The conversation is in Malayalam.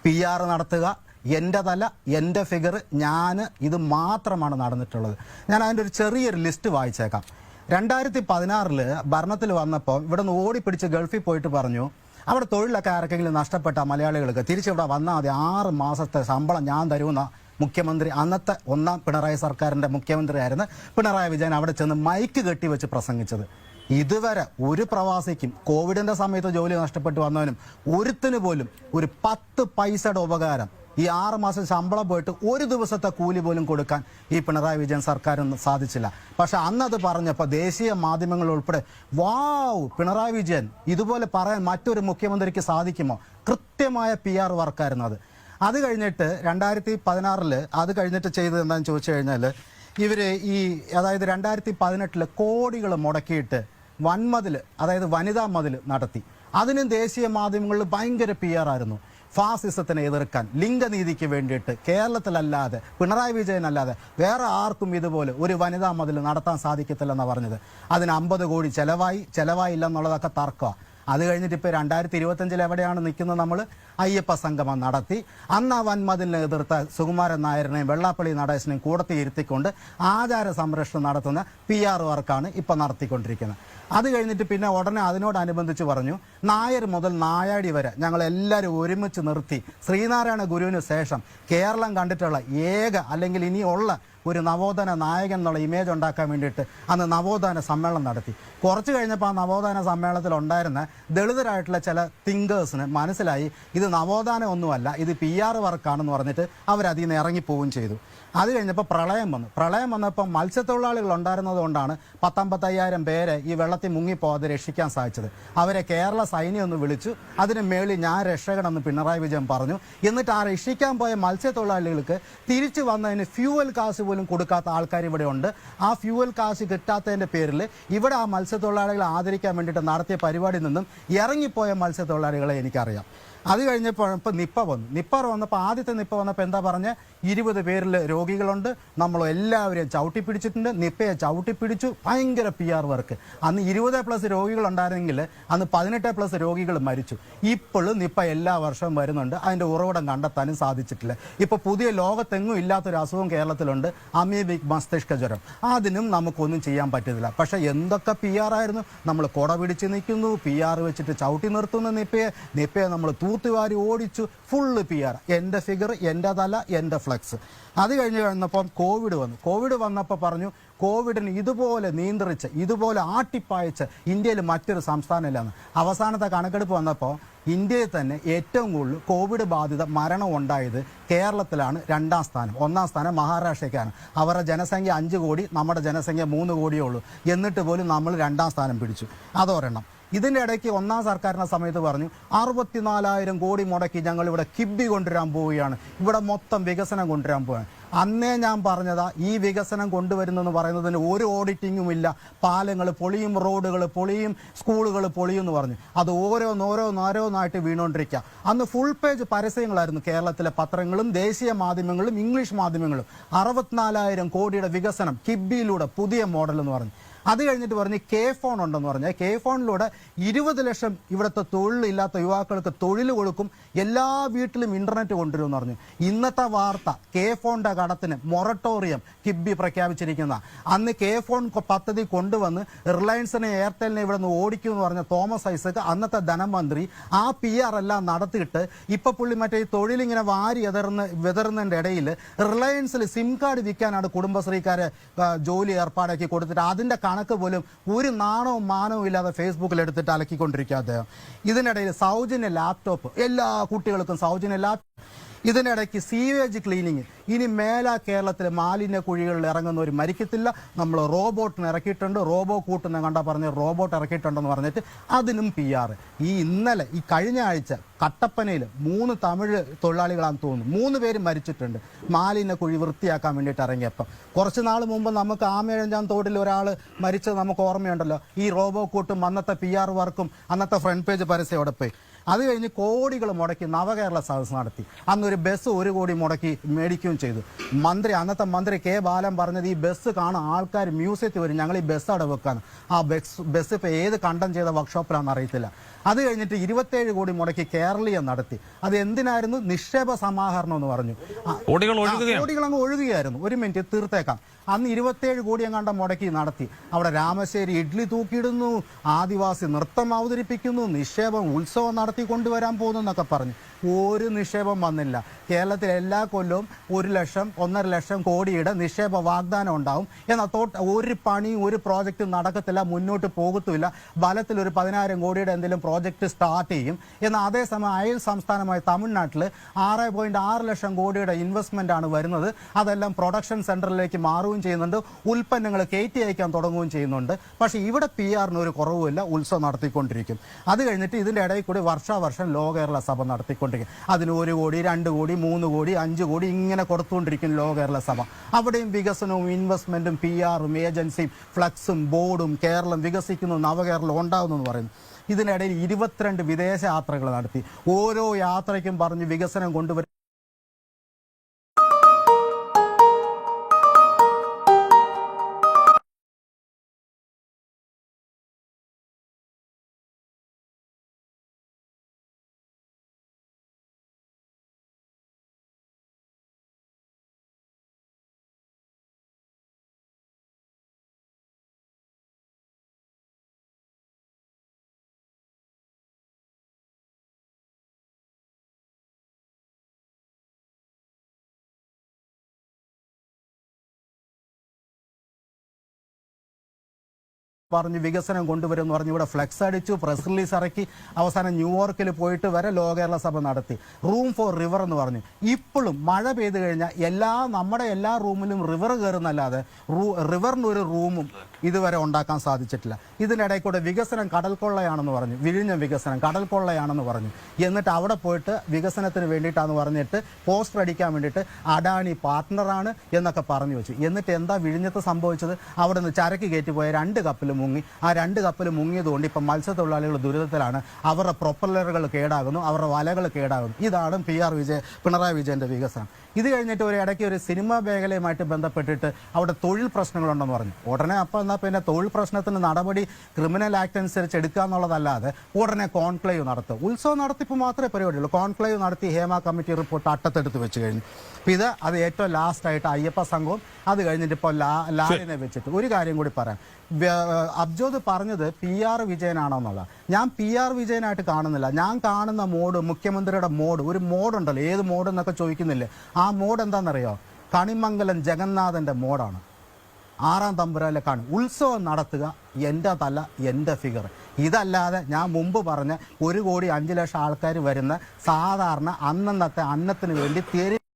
PR നടത്തുക, എൻ്റെ തല, എൻ്റെ ഫിഗർ, ഞാൻ, ഇത് മാത്രമാണ് നടന്നിട്ടുള്ളത്. ഞാൻ അതിൻ്റെ ഒരു ചെറിയൊരു ലിസ്റ്റ് വായിച്ചേക്കാം. 2016 ഭരണത്തിൽ വന്നപ്പോൾ ഇവിടെ നിന്ന് ഓടിപ്പിടിച്ച് ഗൾഫിൽ പോയിട്ട് പറഞ്ഞു, അവിടെ തൊഴിലൊക്കെ ആർക്കെങ്കിലും നഷ്ടപ്പെട്ട മലയാളികൾക്ക് തിരിച്ചിവിടെ വന്നാൽ മതി, 6 മാസത്തെ ശമ്പളം ഞാൻ തരുമെന്ന മുഖ്യമന്ത്രി, അന്നത്തെ ഒന്നാം പിണറായി സർക്കാരിൻ്റെ മുഖ്യമന്ത്രിയായിരുന്ന പിണറായി വിജയൻ അവിടെ ചെന്ന് മൈക്ക് കെട്ടിവെച്ച് പ്രസംഗിച്ചത്. ഇതുവരെ ഒരു പ്രവാസിക്കും കോവിഡിൻ്റെ സമയത്ത് ജോലി നഷ്ടപ്പെട്ടു വന്നവനും ഒരുത്തിന് പോലും ഒരു 10 പൈസയുടെ ഉപകാരം ഈ 6 മാസം ശമ്പളം പോയിട്ട് ഒരു ദിവസത്തെ കൂലി പോലും കൊടുക്കാൻ ഈ പിണറായി വിജയൻ സർക്കാരൊന്നും സാധിച്ചില്ല. പക്ഷെ അന്നത് പറഞ്ഞപ്പോൾ ദേശീയ മാധ്യമങ്ങൾ ഉൾപ്പെടെ വാവ്, പിണറായി വിജയൻ ഇതുപോലെ പറയാൻ മറ്റൊരു മുഖ്യമന്ത്രിക്ക് സാധിക്കുമോ? കൃത്യമായ PR വർക്കായിരുന്നു അത്. അത് കഴിഞ്ഞിട്ട് 2016 അത് കഴിഞ്ഞിട്ട് ചെയ്തത് എന്താണെന്ന് ചോദിച്ചു കഴിഞ്ഞാൽ, ഇവർ അതായത് 2018 കോടികൾ മുടക്കിയിട്ട് വൻമതിൽ, അതായത് വനിതാ മതിൽ നടത്തി. അതിനും ദേശീയ മാധ്യമങ്ങളിൽ ഭയങ്കര PR ആയിരുന്നു. ഫാസിസത്തിനെ എതിർക്കാൻ, ലിംഗനീതിക്ക് വേണ്ടിയിട്ട് കേരളത്തിലല്ലാതെ പിണറായി വിജയനല്ലാതെ വേറെ ആർക്കും ഇതുപോലെ ഒരു വനിതാ മതിൽ നടത്താൻ സാധിക്കത്തില്ലെന്നാണ് പറഞ്ഞത്. അതിന് 50 കോടി ചെലവായില്ല എന്നുള്ളതൊക്കെ തർക്കമാണ്. അത് കഴിഞ്ഞിട്ട് ഇപ്പോൾ 2025 എവിടെയാണ് നിൽക്കുന്നത്? നമ്മൾ അയ്യപ്പ സംഗമം നടത്തി. അന്ന് ആ വൻമതിലിനെ എതിർത്ത സുകുമാരൻ നായരിനെയും വെള്ളാപ്പള്ളി നടേശനെയും കൂടത്തി ഇരുത്തിക്കൊണ്ട് ആചാര സംരക്ഷണം നടത്തുന്ന PR വർക്കാണ് ഇപ്പോൾ നടത്തിക്കൊണ്ടിരിക്കുന്നത്. അത് കഴിഞ്ഞിട്ട് പിന്നെ ഉടനെ അതിനോടനുബന്ധിച്ച് പറഞ്ഞു, നായർ മുതൽ നായാടി വരെ ഞങ്ങളെല്ലാവരും ഒരുമിച്ച് നിർത്തി ശ്രീനാരായണ ഗുരുവിന് ശേഷം കേരളം കണ്ടിട്ടുള്ള ഏക, അല്ലെങ്കിൽ ഇനിയുള്ള ഒരു നവോത്ഥാന നായകൻ എന്നുള്ള ഇമേജ് ഉണ്ടാക്കാൻ വേണ്ടിയിട്ട് അന്ന് നവോത്ഥാന സമ്മേളനം നടത്തി. കുറച്ച് കഴിഞ്ഞപ്പോൾ ആ നവോത്ഥാന സമ്മേളനത്തിൽ ഉണ്ടായിരുന്ന ദളിതരായിട്ടുള്ള ചില തിങ്കേഴ്സിന് മനസ്സിലായി ഇത് നവോത്ഥാനം ഒന്നുമല്ല, ഇത് PR വർക്കാണെന്ന് പറഞ്ഞിട്ട് അവരതിൽ നിന്ന് ഇറങ്ങിപ്പോവുകയും ചെയ്തു. അത് കഴിഞ്ഞപ്പോൾ പ്രളയം വന്നപ്പോൾ മത്സ്യത്തൊഴിലാളികൾ ഉണ്ടായിരുന്നതുകൊണ്ടാണ് 55,000 പേരെ ഈ വെള്ളത്തിൽ മുങ്ങിപ്പോകാതെ രക്ഷിക്കാൻ സാധിച്ചത്. അവരെ കേരള സൈന്യം ഒന്ന് വിളിച്ചു. അതിന് മേളിൽ ഞാൻ രക്ഷകനെന്ന് പിണറായി വിജയൻ പറഞ്ഞു. എന്നിട്ട് ആ രക്ഷിക്കാൻ പോയ മത്സ്യത്തൊഴിലാളികൾക്ക് തിരിച്ചു വന്നതിന് ഫ്യൂവൽ കാശ് പോലും കൊടുക്കാത്ത ആൾക്കാർ ഇവിടെ ഉണ്ട്. ആ ഫ്യൂവൽ കാശ് കിട്ടാത്തതിൻ്റെ പേരിൽ ഇവിടെ ആ മത്സ്യത്തൊഴിലാളികളെ ആദരിക്കാൻ വേണ്ടിയിട്ട് നടത്തിയ പരിപാടിയിൽ നിന്നും ഇറങ്ങിപ്പോയ മത്സ്യത്തൊഴിലാളികളെ എനിക്കറിയാം. അത് കഴിഞ്ഞപ്പോൾ ഇപ്പോൾ നിപ്പ വന്നപ്പോൾ ആദ്യത്തെ നിപ്പ വന്നപ്പോൾ എന്താ പറഞ്ഞ്, 20 പേരിൽ രോഗികളുണ്ട്, നമ്മൾ എല്ലാവരെയും ചവിട്ടി പിടിച്ചിട്ടുണ്ട്, നിപ്പയെ ചവിട്ടി പിടിച്ചു. ഭയങ്കര PR വർക്ക്. അന്ന് 20+ രോഗികളുണ്ടായിരുന്നെങ്കിൽ അന്ന് 18+ രോഗികൾ മരിച്ചു. ഇപ്പോഴും നിപ്പ എല്ലാ വർഷവും വരുന്നുണ്ട്. അതിൻ്റെ ഉറവിടം കണ്ടെത്താനും സാധിച്ചിട്ടില്ല. ഇപ്പോൾ പുതിയ ലോകത്തെങ്ങും ഇല്ലാത്തൊരു അസുഖം കേരളത്തിലുണ്ട്, അമീബിക് മസ്തിഷ്ക ജ്വരം. അതിനും നമുക്കൊന്നും ചെയ്യാൻ പറ്റുന്നില്ല. പക്ഷേ എന്തൊക്കെ PR ആയിരുന്നു. നമ്മൾ കുട പിടിച്ച് നിൽക്കുന്നു, PR വെച്ചിട്ട് ചവിട്ടി നിർത്തുന്ന നിപ്പയെ നമ്മൾ തൂത്തുവാരി ഓടിച്ചു. ഫുള്ള് PR, എൻ്റെ ഫിഗർ, എൻ്റെ തല, എൻ്റെ ഫ്ലെക്സ്. അത് കഴിഞ്ഞപ്പോൾ കോവിഡ് വന്നപ്പോൾ പറഞ്ഞു, കോവിഡിന് ഇതുപോലെ നിയന്ത്രിച്ച്, ഇതുപോലെ ആട്ടിപ്പായച്ച് ഇന്ത്യയിൽ മറ്റൊരു സംസ്ഥാനമില്ലെന്ന്. അവസാനത്തെ കണക്കെടുപ്പ് വന്നപ്പോൾ ഇന്ത്യയിൽ തന്നെ ഏറ്റവും കൂടുതൽ കോവിഡ് ബാധിത മരണം ഉണ്ടായത് കേരളത്തിലാണ് 2ാം സ്ഥാനം. 1ാം സ്ഥാനം മഹാരാഷ്ട്രയ്ക്കാണ്. അവരുടെ ജനസംഖ്യ 5 കോടി, നമ്മുടെ ജനസംഖ്യ 3 കോടിയേ ഉള്ളൂ. എന്നിട്ട് പോലും നമ്മൾ 2ാം സ്ഥാനം പിടിച്ചു. അതൊരെണ്ണം. ഇതിൻ്റെ ഇടയ്ക്ക് 1ാം സർക്കാരിൻ്റെ സമയത്ത് പറഞ്ഞു 64,000 കോടി മുടക്കി ഞങ്ങളിവിടെ കിബി കൊണ്ടുവരാൻ പോവുകയാണ്, ഇവിടെ മൊത്തം വികസനം കൊണ്ടുവരാൻ പോവുകയാണ്. അന്നേ ഞാൻ പറഞ്ഞതാ, ഈ വികസനം കൊണ്ടുവരുന്നെന്ന് പറയുന്നതിന് ഒരു ഓഡിറ്റിങ്ങും ഇല്ല. പാലങ്ങൾ പൊളിയും, റോഡുകൾ പൊളിയും, സ്കൂളുകൾ പൊളിയും എന്ന് പറഞ്ഞു. അത് ഓരോന്നായിട്ട് വീണുകൊണ്ടിരിക്കുക. അന്ന് ഫുൾ പേജ് പരസ്യങ്ങളായിരുന്നു കേരളത്തിലെ പത്രങ്ങളും ദേശീയ മാധ്യമങ്ങളും ഇംഗ്ലീഷ് മാധ്യമങ്ങളും. 64,000 കോടിയുടെ വികസനം കിബിയിലൂടെ, പുതിയ മോഡൽ എന്ന് പറഞ്ഞു. അത് കഴിഞ്ഞിട്ട് പറഞ്ഞ് K-ഫോൺ ഉണ്ടെന്ന് പറഞ്ഞാൽ K-ഫോണിലൂടെ 20 ലക്ഷം ഇവിടുത്തെ തൊഴിലില്ലാത്ത യുവാക്കൾക്ക് തൊഴിൽ കൊടുക്കും, എല്ലാ വീട്ടിലും ഇന്റർനെറ്റ് കൊണ്ടുവരുമെന്ന് പറഞ്ഞു. ഇന്നത്തെ വാർത്ത, K-ഫോണിന്റെ കടത്തിന് മൊറട്ടോറിയം കിബി പ്രഖ്യാപിച്ചിരിക്കുന്ന. അന്ന് K-ഫോൺ പദ്ധതി കൊണ്ടുവന്ന് റിലയൻസിനെ എയർടെലിനെ ഇവിടെ നിന്ന് ഓടിക്കുമെന്ന് പറഞ്ഞ തോമസ് ഐസക്, അന്നത്തെ ധനമന്ത്രി, ആ PR എല്ലാം നടത്തിയിട്ട് ഇപ്പൊ പുള്ളി മറ്റേ ഈ തൊഴിലിങ്ങനെ വാരി വിതറുന്നതിൻ്റെ ഇടയിൽ റിലയൻസിൽ സിം കാർഡ് വിൽക്കാനാണ് കുടുംബശ്രീക്കാരെ ജോലി ഏർപ്പാടാക്കി കൊടുത്തിട്ട് അതിൻ്റെ കണക്ക് പോലും ഒരു നാണവും മാനവും ഇല്ലാതെ ഫേസ്ബുക്കിൽ എടുത്തിട്ട് അലക്കിക്കൊണ്ടിരിക്കുക അദ്ദേഹം. ഇതിനിടയിൽ സൗജന്യ ലാപ്ടോപ്പ്, എല്ലാ കുട്ടികൾക്കും സൗജന്യ ലാപ്ടോപ്പ്. ഇതിനിടയ്ക്ക് സീവേജ് ക്ലീനിങ്. ഇനി മേലാ കേരളത്തിലെ മാലിന്യ കുഴികളിൽ ഇറങ്ങുന്നവർ മരിക്കത്തില്ല, നമ്മൾ റോബോട്ടിന് ഇറക്കിയിട്ടുണ്ട്, റോബോ കൂട്ടുന്ന കണ്ടാൽ പറഞ്ഞ് റോബോട്ട് ഇറക്കിയിട്ടുണ്ടെന്ന് പറഞ്ഞിട്ട് അതിനും PR. ഈ കഴിഞ്ഞ ആഴ്ച കട്ടപ്പനയിൽ 3 തമിഴ് തൊഴിലാളികളാണെന്ന് തോന്നുന്നു, 3 പേര് മരിച്ചിട്ടുണ്ട് മാലിന്യ കുഴി വൃത്തിയാക്കാൻ വേണ്ടിയിട്ട് ഇറങ്ങിയപ്പം. കുറച്ച് നാൾ മുമ്പ് നമുക്ക് ആമേഴഞ്ചാം തോട്ടിൽ ഒരാൾ മരിച്ചത് നമുക്ക് ഓർമ്മയുണ്ടല്ലോ. ഈ റോബോ കൂട്ടും അന്നത്തെ PR വർക്കും അന്നത്തെ ഫ്രണ്ട് പേജ് പരസ്യം അവിടെ പോയി. അത് കഴിഞ്ഞ് കോടികൾ മുടക്കി നവകേരള സദസ് നടത്തി. അന്നൊരു ബസ് 1 കോടി മുടക്കി മേടിക്കുകയും ചെയ്തു. അന്നത്തെ മന്ത്രി കെ ബാലൻ പറഞ്ഞത് ഈ ബസ് കാണാൻ ആൾക്കാർ മ്യൂസിയത്തിൽ വരും, ഞങ്ങൾ ഈ ബസ് അവിടെ വെക്കാൻ. ആ ബസ് ഇപ്പോൾ ഏത് കണ്ടം ചെയ്ത വർക്ക്ഷോപ്പിലാണെന്ന് അറിയത്തില്ല. അത് കഴിഞ്ഞിട്ട് 27 കോടി മുടക്കി കേരളീയം നടത്തി. അത് എന്തിനായിരുന്നു? നിക്ഷേപ സമാഹരണം എന്ന് പറഞ്ഞു. കോടികൾ അങ്ങ് ഒഴുകുകയായിരുന്നു. 1 മിനിറ്റ് തീർത്തേക്കാം. അന്ന് 27 കോടി എങ്ങാണ്ട് മുടക്കി നടത്തി. അവിടെ രാമശ്ശേരി ഇഡ്ലി തൂക്കിയിടുന്നു, ആദിവാസി നൃത്തം അവതരിപ്പിക്കുന്നു, നിക്ഷേപം ഉത്സവം നടത്തി കൊണ്ടുവരാൻ പോകുന്നു എന്നൊക്കെ പറഞ്ഞു. ഒരു നിക്ഷേപം വന്നില്ല. കേരളത്തിൽ എല്ലാ കൊല്ലവും 1 ലക്ഷം 1.5 ലക്ഷം കോടിയുടെ നിക്ഷേപ വാഗ്ദാനം ഉണ്ടാവും. എന്നാൽ ഒരു പണിയും ഒരു പ്രോജക്റ്റും നടക്കത്തില്ല, മുന്നോട്ട് പോകത്തുമില്ല. ബലത്തിൽ ഒരു 10,000 കോടിയുടെ എന്തെങ്കിലും പ്രോജക്റ്റ് സ്റ്റാർട്ട് ചെയ്യും. എന്നാൽ അതേസമയം അയൽ സംസ്ഥാനമായ തമിഴ്നാട്ടിൽ 6.6 ലക്ഷം കോടിയുടെ ഇൻവെസ്റ്റ്മെന്റ് ആണ് വരുന്നത്. അതെല്ലാം പ്രൊഡക്ഷൻ സെന്ററിലേക്ക് മാറുകയും ചെയ്യുന്നുണ്ട്, ഉൽപ്പന്നങ്ങൾ കയറ്റി അയക്കാൻ തുടങ്ങുകയും ചെയ്യുന്നുണ്ട്. പക്ഷേ ഇവിടെ PR-ന് ഒരു കുറവുമില്ല, ഉത്സവം നടത്തിക്കൊണ്ടിരിക്കും. അത് കഴിഞ്ഞിട്ട് ഇതിൻ്റെ ഇടയിൽ കൂടി വർഷാവർഷം ലോ കേരള സഭ നടത്തിക്കൊണ്ടിരിക്കും. അതിന് 1 കോടി 2 കോടി 3 കോടി 5 കോടി ഇങ്ങനെ കൊടുത്തുകൊണ്ടിരിക്കും ലോ കേരള സഭ. അവിടെയും വികസനവും ഇൻവെസ്റ്റ്മെന്റും PR-ഉം ഏജൻസിയും ഫ്ലക്സും ബോർഡും കേരളം വികസിക്കുന്നു, നവകേരളം ഉണ്ടാകുന്നു എന്ന് പറയുന്നു. ഇതിനിടയിൽ 22 വിദേശ യാത്രകൾ നടത്തി. ഓരോ യാത്രയ്ക്കും പറഞ്ഞ് വികസനം കൊണ്ടുവരും. പറഞ്ഞ് വികസനം കൊണ്ടുവരുമെന്ന് പറഞ്ഞ് ഇവിടെ ഫ്ലെക്സ് അടിച്ചു, പ്രസ് റിലീസ് ഇറക്കി. അവസാനം ന്യൂയോർക്കിൽ പോയിട്ട് വരെ ലോ കേരള സഭ നടത്തി. റൂം ഫോർ റിവർ എന്ന് പറഞ്ഞു. ഇപ്പോഴും മഴ പെയ്തു കഴിഞ്ഞാൽ നമ്മുടെ എല്ലാ റൂമിലും റിവർ കയറുന്നല്ലാതെ റിവറിനൊരു റൂമും ഇതുവരെ ഉണ്ടാക്കാൻ സാധിച്ചിട്ടില്ല. ഇതിനിടയിൽ കൂടെ വികസനം കടൽ കൊള്ളയാണെന്ന് പറഞ്ഞു, വിഴിഞ്ഞ വികസനം കടൽ കൊള്ളയാണെന്ന് പറഞ്ഞു. എന്നിട്ട് അവിടെ പോയിട്ട് വികസനത്തിന് വേണ്ടിയിട്ടാന്ന് പറഞ്ഞിട്ട് പോസ്റ്റർ അടിക്കാൻ വേണ്ടിയിട്ട് അഡാനി പാർട്ട്ണറാണ് എന്നൊക്കെ പറഞ്ഞു വെച്ചു. എന്നിട്ട് എന്താ വിഴിഞ്ഞത്ത് സംഭവിച്ചത്? അവിടെ നിന്ന് ചരക്ക് കയറ്റി പോയ 2 കപ്പൽ മുങ്ങി. ആ 2 കപ്പൽ മുങ്ങിയതുകൊണ്ട് ഇപ്പം മത്സ്യത്തൊഴിലാളികൾ ദുരിതത്തിലാണ്. അവരുടെ പ്രൊപ്പല്ലറുകൾ കേടാകുന്നു, അവരുടെ വലകൾ കേടാകുന്നു. ഇതാണ് പിണറായി വിജയന്റെ വികസനം. ഇത് കഴിഞ്ഞിട്ട് ഒരു ഇടയ്ക്ക് ഒരു സിനിമാ മേഖലയുമായിട്ട് ബന്ധപ്പെട്ടിട്ട് അവിടെ തൊഴിൽ പ്രശ്നങ്ങളുണ്ടെന്ന് പറഞ്ഞു. ഉടനെ അപ്പം എന്നാൽ പിന്നെ തൊഴിൽ പ്രശ്നത്തിന് നടപടി ക്രിമിനൽ ആക്ട് അനുസരിച്ച് എടുക്കുക എന്നുള്ളതല്ലാതെ ഉടനെ കോൺക്ലേവ് നടത്തും. ഉത്സവം നടത്തിപ്പ് മാത്രമേ പരിപാടിയുള്ളൂ. കോൺക്ലേവ് നടത്തി ഹേമ കമ്മിറ്റി റിപ്പോർട്ട് അട്ടത്തെടുത്ത് വെച്ച് കഴിഞ്ഞു. ഇത് അത് ഏറ്റവും ലാസ്റ്റായിട്ട് അയ്യപ്പ സംഘവും അത് കഴിഞ്ഞിട്ട് ഇപ്പോൾ ലാലിനെ വെച്ചിട്ട് ഒരു കാര്യം കൂടി പറയാം. അബ്ജോദ് പറഞ്ഞത് PR വിജയനാണോ എന്നുള്ളത്. ഞാൻ PR വിജയനായിട്ട് കാണുന്നില്ല. ഞാൻ കാണുന്ന മോഡ്, മുഖ്യമന്ത്രിയുടെ മോഡ്, ഒരു മോഡുണ്ടല്ലോ, ഏത് മോഡ് എന്നൊക്കെ ചോദിക്കുന്നില്ലേ, ആ മോഡ് എന്താണെന്നറിയോ? കണിമംഗലം ജഗന്നാഥന്റെ മോഡാണ്. 6-ാം തമ്പുരാനിലെ കാണും. ഉത്സവം നടത്തുക, എൻ്റെ തല എൻ്റെ ഫിഗർ. ഇതല്ലാതെ ഞാൻ മുമ്പ് പറഞ്ഞ 1 കോടി 5 ലക്ഷം ആൾക്കാർ വരുന്ന സാധാരണ അന്നത്തെ അന്നത്തിന് വേണ്ടി